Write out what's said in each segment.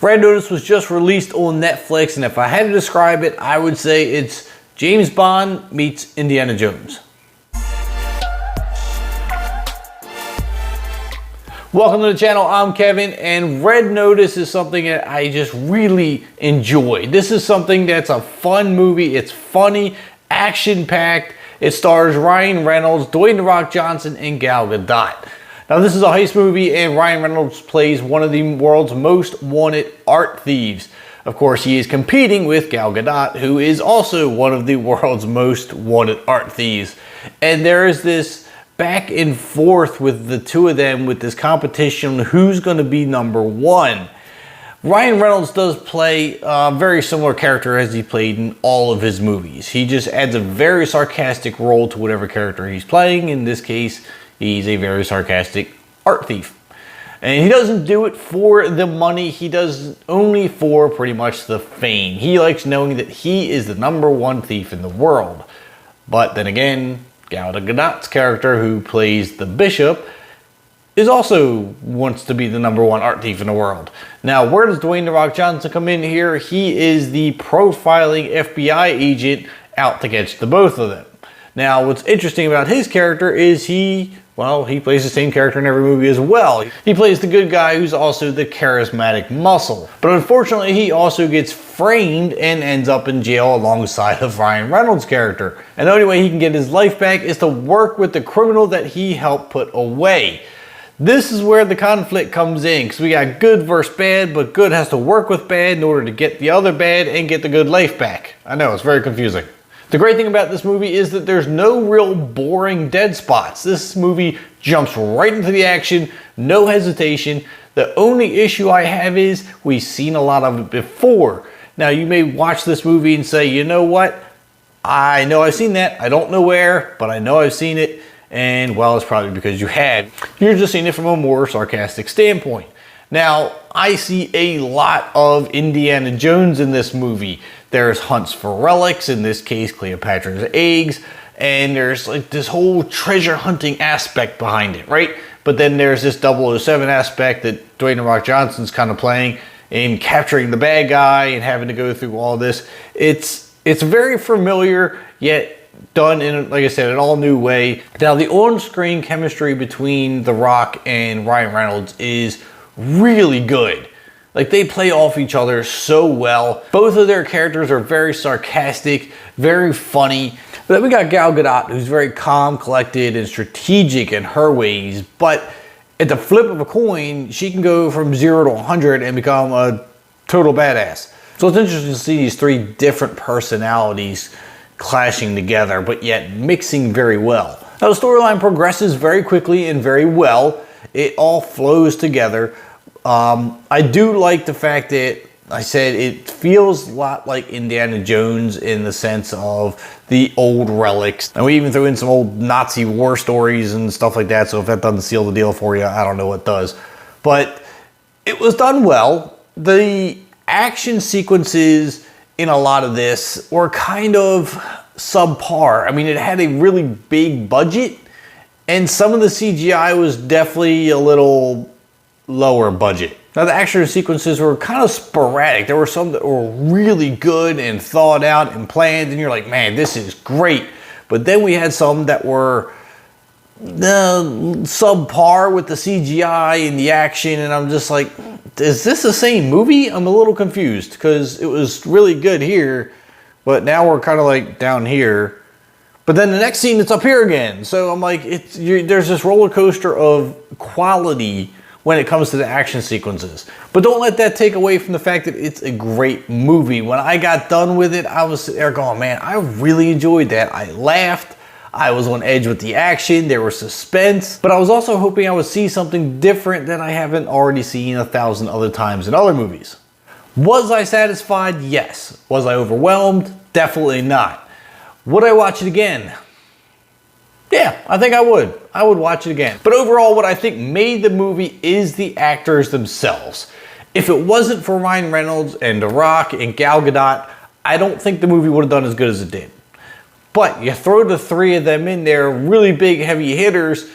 Red Notice was just released on Netflix, and if I had to describe it, I would say it's James Bond meets Indiana Jones. Welcome to the channel, I'm Kevin, and Red Notice is something that I just really enjoy. This is something that's a fun movie. It's funny, action-packed. It stars Ryan Reynolds, Dwayne "The Rock" Johnson, and Gal Gadot. Now, this is a heist movie, and Ryan Reynolds plays one of the world's most wanted art thieves. Of course, he is competing with Gal Gadot, who is also one of the world's most wanted art thieves. And there is this back and forth with the two of them with this competition on who's going to be number one. Ryan Reynolds does play a very similar character as he played in all of his movies. He just adds a very sarcastic role to whatever character he's playing. In this case, he's a very sarcastic art thief. And he doesn't do it for the money, he does only for pretty much the fame. He likes knowing that he is the #1 thief in the world. But then again, Gal Gadot's character, who plays the Bishop, is also wants to be the #1 art thief in the world. Now, where does Dwayne "The Rock" Johnson come in here? He is the profiling FBI agent out to catch the both of them. Now, what's interesting about his character is he plays the same character in every movie as well. He plays the good guy who's also the charismatic muscle. But unfortunately, he also gets framed and ends up in jail alongside of Ryan Reynolds' character. And the only way he can get his life back is to work with the criminal that he helped put away. This is where the conflict comes in, because we got good versus bad, but good has to work with bad in order to get the other bad and get the good life back. I know, it's very confusing. The great thing about this movie is that there's no real boring dead spots. This movie jumps right into the action, no hesitation. The only issue I have is we've seen a lot of it before. Now, you may watch this movie and say, you know what? I know I've seen that. I don't know where, but I know I've seen it. And, well, it's probably because you had. You're just seeing it from a more sarcastic standpoint. Now, I see a lot of Indiana Jones in this movie. There's hunts for relics, in this case, Cleopatra's eggs, and there's like this whole treasure hunting aspect behind it, right? But then there's this 007 aspect that Dwayne "The Rock" Johnson's kind of playing in capturing the bad guy and having to go through all this. It's very familiar, yet done in, like I said, an all new way. Now, the on-screen chemistry between The Rock and Ryan Reynolds is really good. Like, they play off each other so well. Both of their characters are very sarcastic, very funny. But then we got Gal Gadot, who's very calm, collected, and strategic in her ways. But at the flip of a coin, she can go from 0 to 100 and become a total badass. So it's interesting to see these three different personalities clashing together, but yet mixing very well. Now, the storyline progresses very quickly and very well. It all flows together. I do like the fact that I said it feels a lot like Indiana Jones in the sense of the old relics. And we even threw in some old Nazi war stories and stuff like that. So if that doesn't seal the deal for you, I don't know what does. But it was done well. The action sequences in a lot of this were kind of subpar. I mean, it had a really big budget, and some of the CGI was definitely a little lower budget. Now, the action sequences were kind of sporadic. There were some that were really good and thought out and planned, and you're like, man, this is great. But then we had some that were subpar with the CGI and the action, and I'm just like, is this the same movie? I'm a little confused, because it was really good here, but now we're kind of like down here. But then the next scene, it's up here again. So I'm like, there's this roller coaster of quality when it comes to the action sequences. But don't let that take away from the fact that it's a great movie. When I got done with it, I was there going, man, I really enjoyed that. I laughed. I was on edge with the action. There was suspense. But I was also hoping I would see something different that I haven't already seen 1,000 other times in other movies. Was I satisfied? Yes. Was I overwhelmed? Definitely not. Would I watch it again? Yeah, I think I would. I would watch it again. But overall, what I think made the movie is the actors themselves. If it wasn't for Ryan Reynolds and The Rock and Gal Gadot, I don't think the movie would have done as good as it did. But you throw the three of them in there, really big, heavy hitters,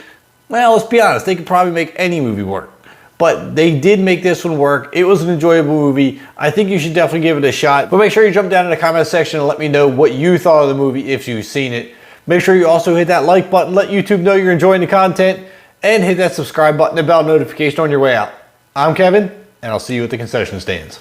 well, let's be honest, they could probably make any movie work. but they did make this one work. It was an enjoyable movie. I think you should definitely give it a shot, but make sure you jump down in the comment section and let me know what you thought of the movie if you've seen it. Make sure you also hit that like button, let YouTube know you're enjoying the content, and hit that subscribe button and bell notification on your way out. I'm Kevin, and I'll see you at the concession stands.